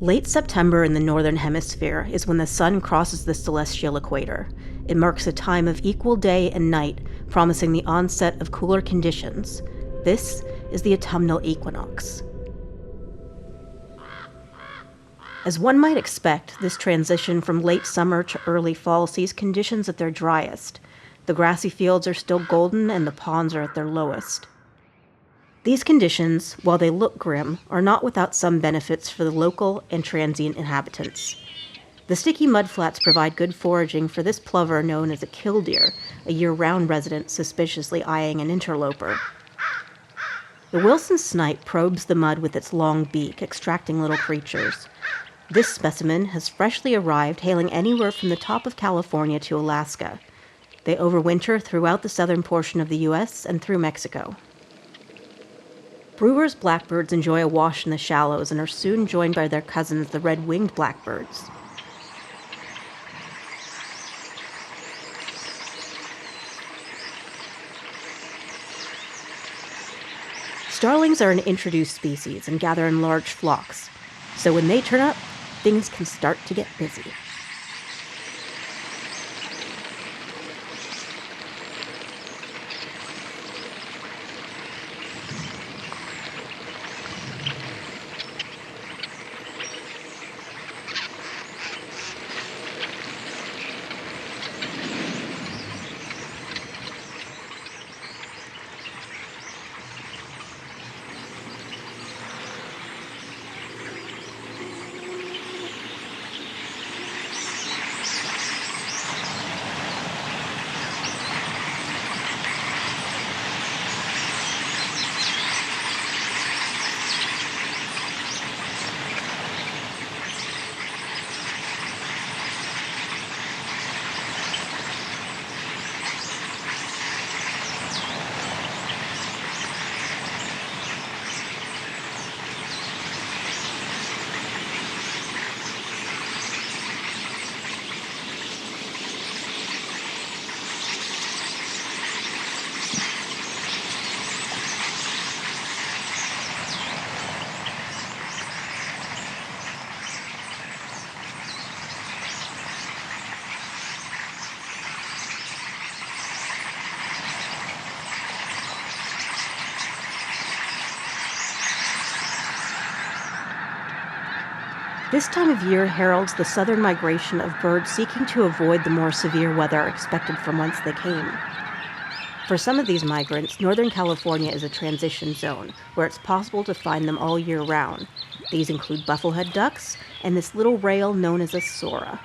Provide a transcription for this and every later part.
Late September in the northern hemisphere is when the sun crosses the celestial equator. It marks a time of equal day and night, promising the onset of cooler conditions. This is the autumnal equinox. As one might expect, this transition from late summer to early fall sees conditions at their driest. The grassy fields are still golden and the ponds are at their lowest. These conditions, while they look grim, are not without some benefits for the local and transient inhabitants. The sticky mudflats provide good foraging for this plover known as a killdeer, a year-round resident suspiciously eyeing an interloper. The Wilson snipe probes the mud with its long beak, extracting little creatures. This specimen has freshly arrived, hailing anywhere from the top of California to Alaska. They overwinter throughout the southern portion of the U.S. and through Mexico. Brewer's blackbirds enjoy a wash in the shallows and are soon joined by their cousins, the red-winged blackbirds. Starlings are an introduced species and gather in large flocks, so when they turn up, things can start to get busy. This time of year heralds the southern migration of birds seeking to avoid the more severe weather expected from whence they came. For some of these migrants, Northern California is a transition zone, where it's possible to find them all year round. These include bufflehead ducks and this little rail known as a sora.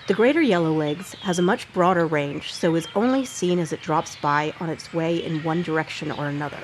The greater yellowlegs has a much broader range, so is only seen as it drops by on its way in one direction or another.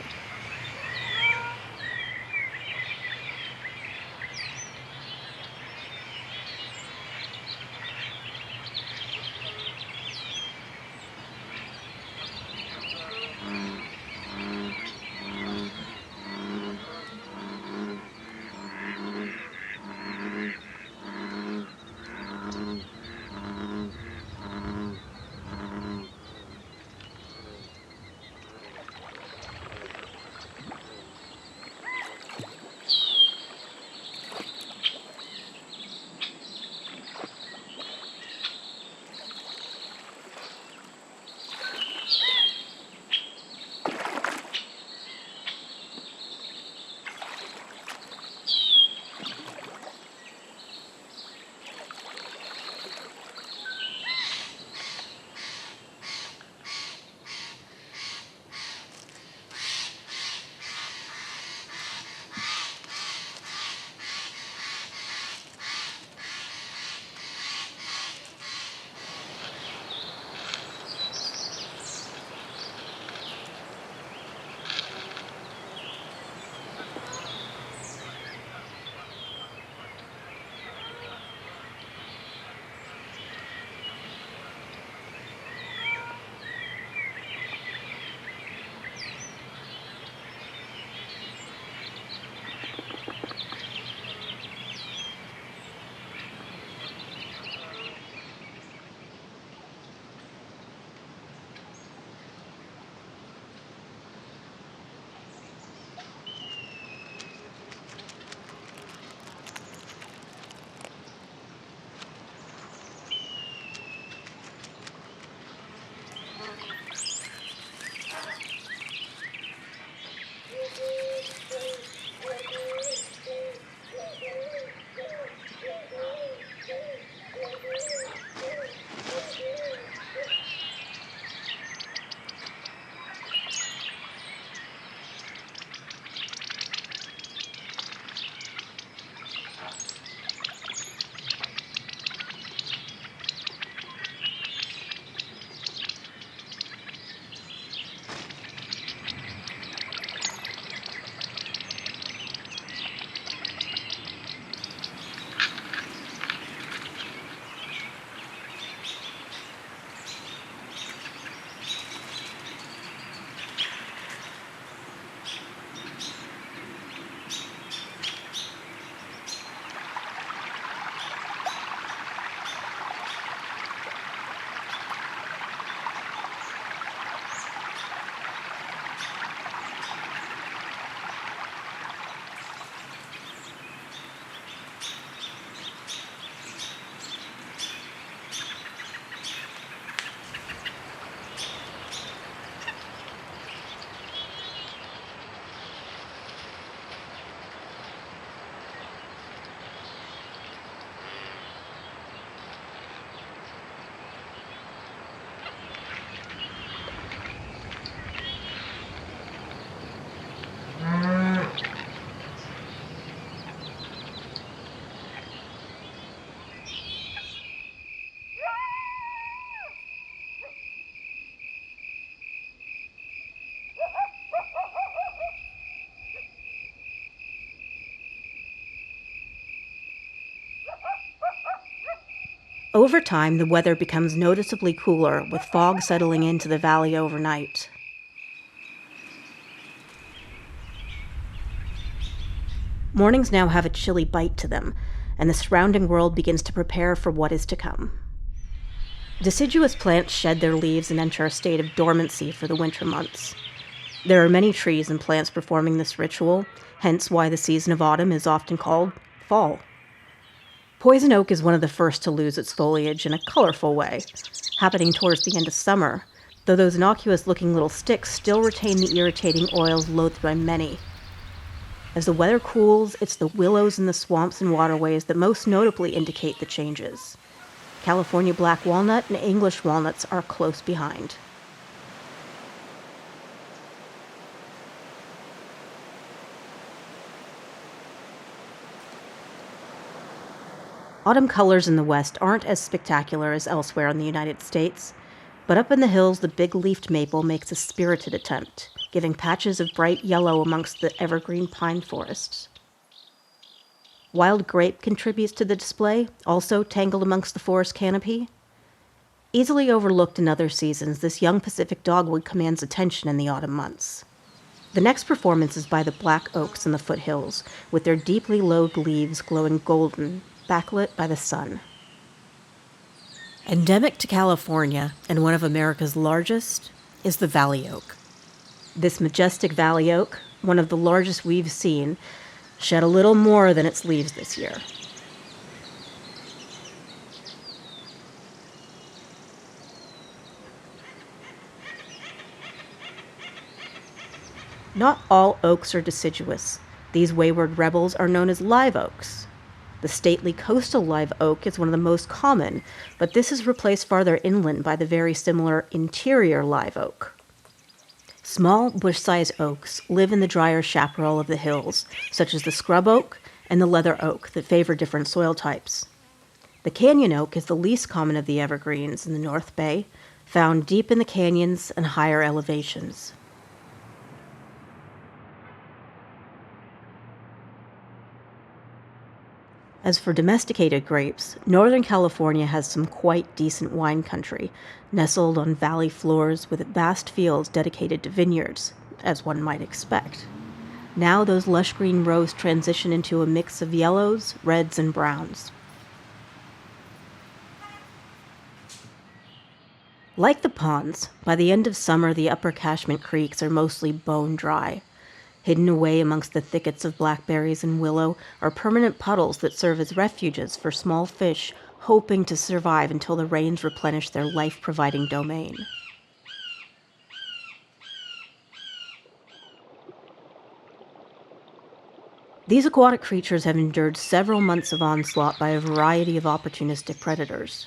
Over time, the weather becomes noticeably cooler, with fog settling into the valley overnight. Mornings now have a chilly bite to them, and the surrounding world begins to prepare for what is to come. Deciduous plants shed their leaves and enter a state of dormancy for the winter months. There are many trees and plants performing this ritual, hence why the season of autumn is often called fall. Poison oak is one of the first to lose its foliage in a colorful way, happening towards the end of summer, though those innocuous-looking little sticks still retain the irritating oils loathed by many. As the weather cools, it's the willows in the swamps and waterways that most notably indicate the changes. California black walnut and English walnuts are close behind. Autumn colors in the West aren't as spectacular as elsewhere in the United States, but up in the hills the big-leafed maple makes a spirited attempt, giving patches of bright yellow amongst the evergreen pine forests. Wild grape contributes to the display, also tangled amongst the forest canopy. Easily overlooked in other seasons, this young Pacific dogwood commands attention in the autumn months. The next performance is by the black oaks in the foothills, with their deeply lobed leaves glowing golden, backlit by the sun. Endemic to California, and one of America's largest, is the valley oak. This majestic valley oak, one of the largest we've seen, shed a little more than its leaves this year. Not all oaks are deciduous. These wayward rebels are known as live oaks. The stately coastal live oak is one of the most common, but this is replaced farther inland by the very similar interior live oak. Small, bush-sized oaks live in the drier chaparral of the hills, such as the scrub oak and the leather oak that favor different soil types. The canyon oak is the least common of the evergreens in the North Bay, found deep in the canyons and higher elevations. As for domesticated grapes, Northern California has some quite decent wine country, nestled on valley floors with vast fields dedicated to vineyards, as one might expect. Now those lush green rows transition into a mix of yellows, reds, and browns. Like the ponds, by the end of summer the upper catchment creeks are mostly bone dry. Hidden away amongst the thickets of blackberries and willow are permanent puddles that serve as refuges for small fish hoping to survive until the rains replenish their life-providing domain. These aquatic creatures have endured several months of onslaught by a variety of opportunistic predators.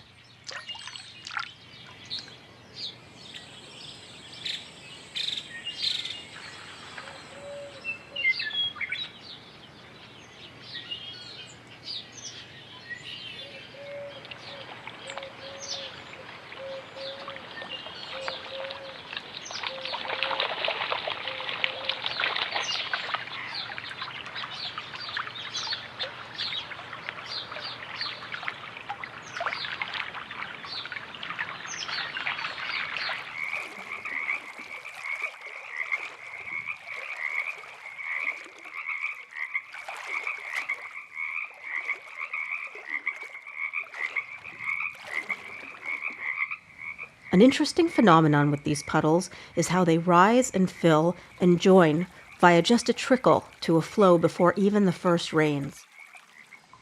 An interesting phenomenon with these puddles is how they rise and fill and join via just a trickle to a flow before even the first rains.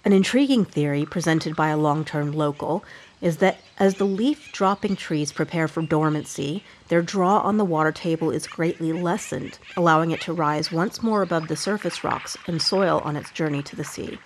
An intriguing theory presented by a long-term local is that as the leaf-dropping trees prepare for dormancy, their draw on the water table is greatly lessened, allowing it to rise once more above the surface rocks and soil on its journey to the sea.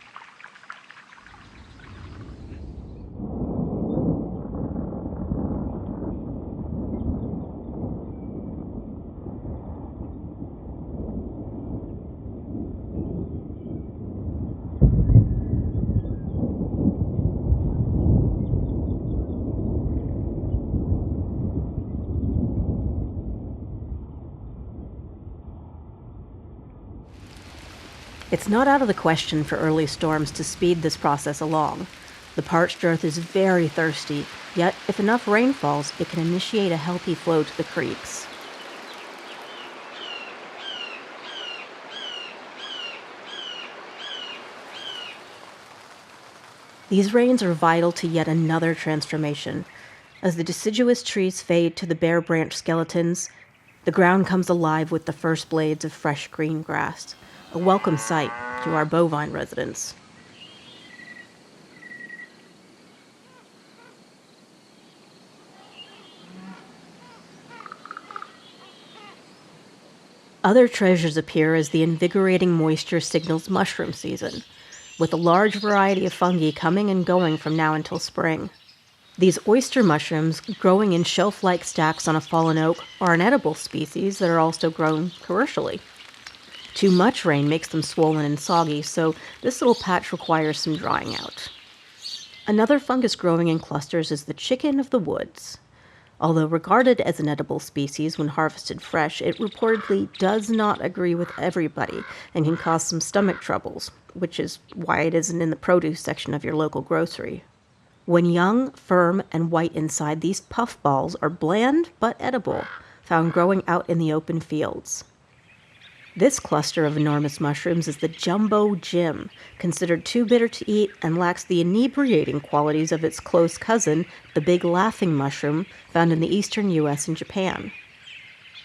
It's not out of the question for early storms to speed this process along. The parched earth is very thirsty, yet if enough rain falls, it can initiate a healthy flow to the creeks. These rains are vital to yet another transformation. As the deciduous trees fade to the bare branch skeletons, the ground comes alive with the first blades of fresh green grass, a welcome sight to our bovine residents. Other treasures appear as the invigorating moisture signals mushroom season, with a large variety of fungi coming and going from now until spring. These oyster mushrooms, growing in shelf-like stacks on a fallen oak, are an edible species that are also grown commercially. Too much rain makes them swollen and soggy, so this little patch requires some drying out. Another fungus growing in clusters is the chicken of the woods. Although regarded as an edible species when harvested fresh, it reportedly does not agree with everybody and can cause some stomach troubles, which is why it isn't in the produce section of your local grocery. When young, firm, and white inside, these puffballs are bland but edible, found growing out in the open fields. This cluster of enormous mushrooms is the Jumbo Jim, considered too bitter to eat and lacks the inebriating qualities of its close cousin, the big laughing mushroom, found in the eastern U.S. and Japan.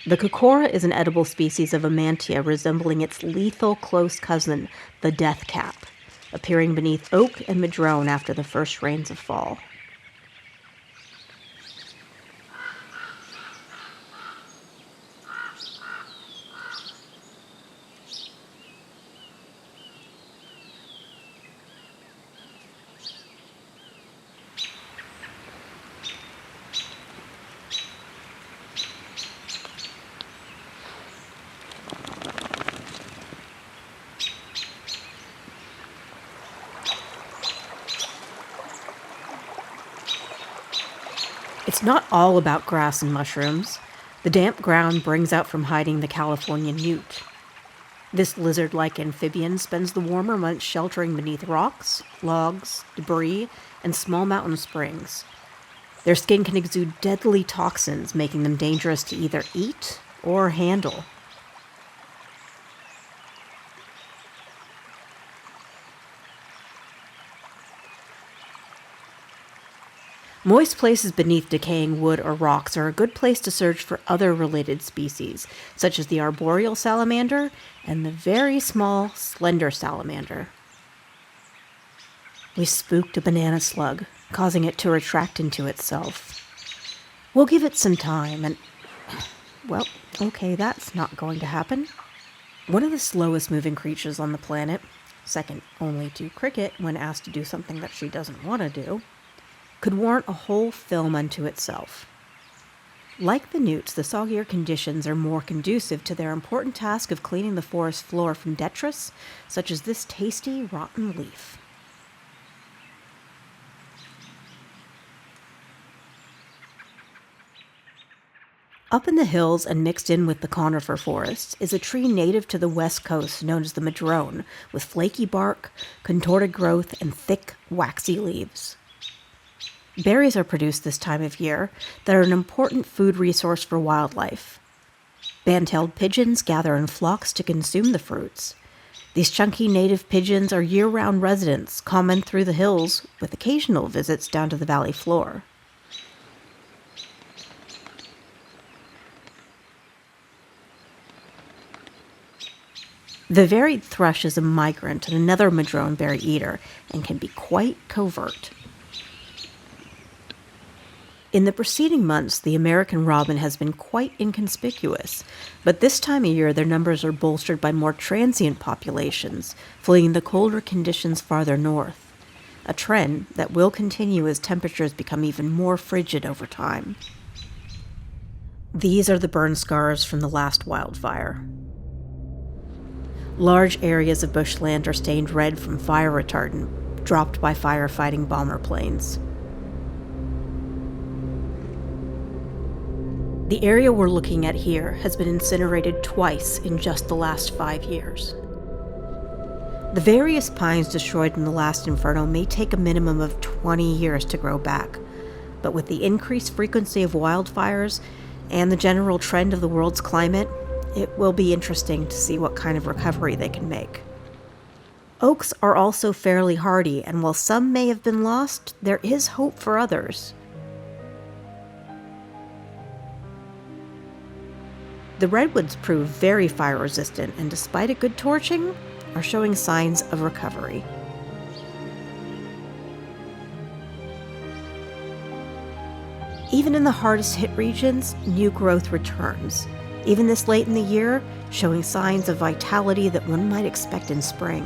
The Kokora is an edible species of Amantia resembling its lethal close cousin, the death cap, appearing beneath oak and madrone after the first rains of fall. It's not all about grass and mushrooms. The damp ground brings out from hiding the California newt. This lizard-like amphibian spends the warmer months sheltering beneath rocks, logs, debris, and small mountain springs. Their skin can exude deadly toxins, making them dangerous to either eat or handle. Moist places beneath decaying wood or rocks are a good place to search for other related species, such as the arboreal salamander and the very small slender salamander. We spooked a banana slug, causing it to retract into itself. We'll give it some time and... well, okay, that's not going to happen. One of the slowest moving creatures on the planet, second only to cricket when asked to do something that she doesn't want to do, could warrant a whole film unto itself. Like the newts, the soggier conditions are more conducive to their important task of cleaning the forest floor from detritus, such as this tasty, rotten leaf. Up in the hills and mixed in with the conifer forests is a tree native to the west coast known as the madrone, with flaky bark, contorted growth, and thick, waxy leaves. Berries are produced this time of year that are an important food resource for wildlife. Band-tailed pigeons gather in flocks to consume the fruits. These chunky native pigeons are year-round residents, common through the hills, with occasional visits down to the valley floor. The varied thrush is a migrant and another madrone berry eater, and can be quite covert. In the preceding months, the American robin has been quite inconspicuous, but this time of year their numbers are bolstered by more transient populations, fleeing the colder conditions farther north, a trend that will continue as temperatures become even more frigid over time. These are the burn scars from the last wildfire. Large areas of bushland are stained red from fire retardant dropped by firefighting bomber planes. The area we're looking at here has been incinerated twice in just the last 5 years. The various pines destroyed in the last inferno may take a minimum of 20 years to grow back, but with the increased frequency of wildfires and the general trend of the world's climate, it will be interesting to see what kind of recovery they can make. Oaks are also fairly hardy, and while some may have been lost, there is hope for others. The redwoods prove very fire-resistant, and despite a good torching, are showing signs of recovery. Even in the hardest-hit regions, new growth returns, even this late in the year, showing signs of vitality that one might expect in spring.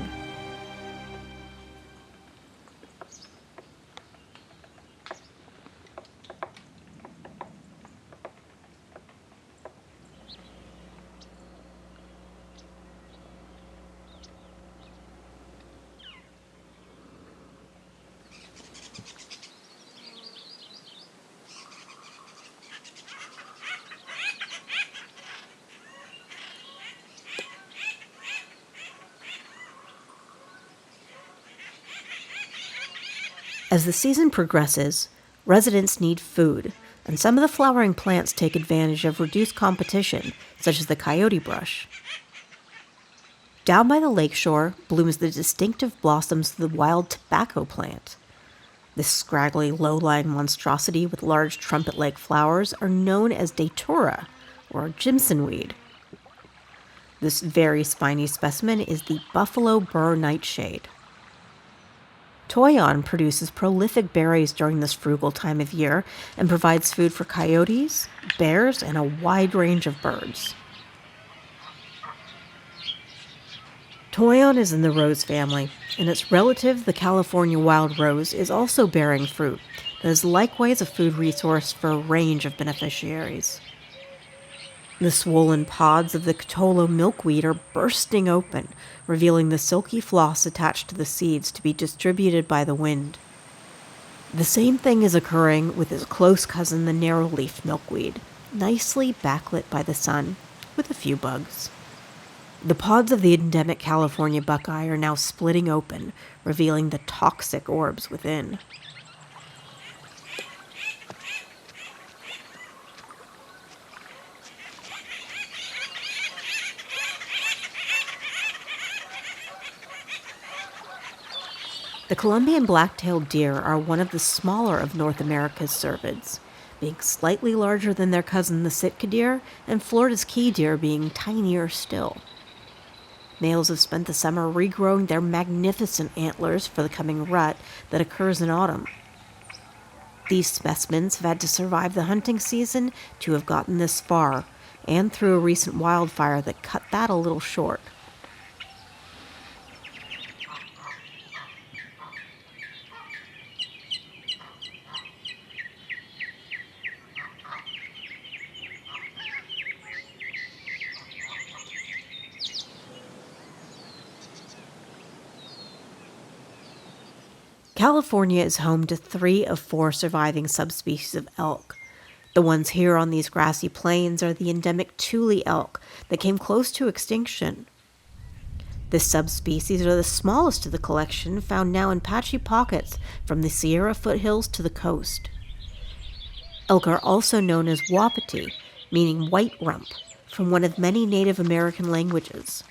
As the season progresses, residents need food, and some of the flowering plants take advantage of reduced competition, such as the coyote brush. Down by the lakeshore blooms the distinctive blossoms of the wild tobacco plant. This scraggly, low-lying monstrosity with large trumpet-like flowers are known as datura, or Jimson weed. This very spiny specimen is the buffalo burr nightshade. Toyon produces prolific berries during this frugal time of year and provides food for coyotes, bears, and a wide range of birds. Toyon is in the rose family, and its relative, the California wild rose, is also bearing fruit that is likewise a food resource for a range of beneficiaries. The swollen pods of the Ctolo milkweed are bursting open, revealing the silky floss attached to the seeds to be distributed by the wind. The same thing is occurring with its close cousin, the narrow-leaf milkweed, nicely backlit by the sun, with a few bugs. The pods of the endemic California buckeye are now splitting open, revealing the toxic orbs within. The Columbian black-tailed deer are one of the smaller of North America's cervids, being slightly larger than their cousin the Sitka deer, and Florida's key deer being tinier still. Males have spent the summer regrowing their magnificent antlers for the coming rut that occurs in autumn. These specimens have had to survive the hunting season to have gotten this far, and through a recent wildfire that cut that a little short. California is home to 3 of 4 surviving subspecies of elk. The ones here on these grassy plains are the endemic Tule elk that came close to extinction. This subspecies are the smallest of the collection, found now in patchy pockets from the Sierra foothills to the coast. Elk are also known as wapiti, meaning white rump, from one of many Native American languages.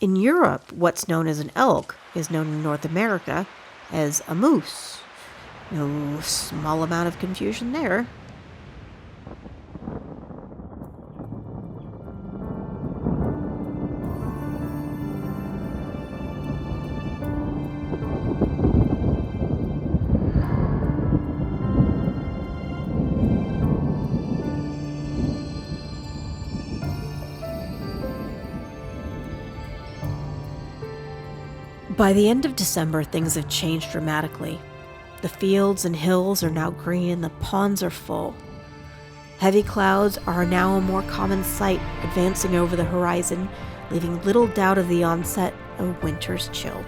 In Europe, what's known as an elk is known in North America as a moose. No small amount of confusion there. By the end of December, things have changed dramatically. The fields and hills are now green and the ponds are full. Heavy clouds are now a more common sight, advancing over the horizon, leaving little doubt of the onset of winter's chill.